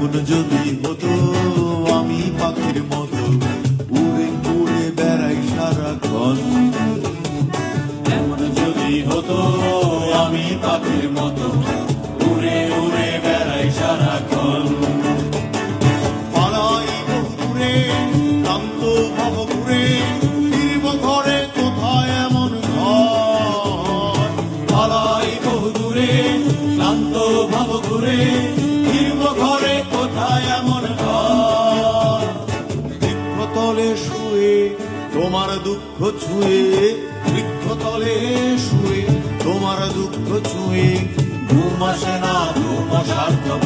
এমন যদি হতো আমি পাখির মতো উড়ে উড়ে বেড়াই সারাক্ষণ, এমন যদি হতো আমি পাখির মতো উড়ে উড়ে বেড়াই সারাক্ষণ। পালাই বহুদূরে ক্লান্ত ভব ঘুরে ফিরব ঘরে কোথায় এমন ঘর, পালাই বহুদূরে ক্লান্ত ভব ঘুরে ফিরব ঘরে কোথায় এমন ঘর। বৃক্ষতলে শুয়ে তোমার দুঃখ ছুঁয়ে, বৃক্ষতলে শুয়ে তোমার দুঃখ ছুঁয়ে ঘুম আসে না ঘুম সার্থক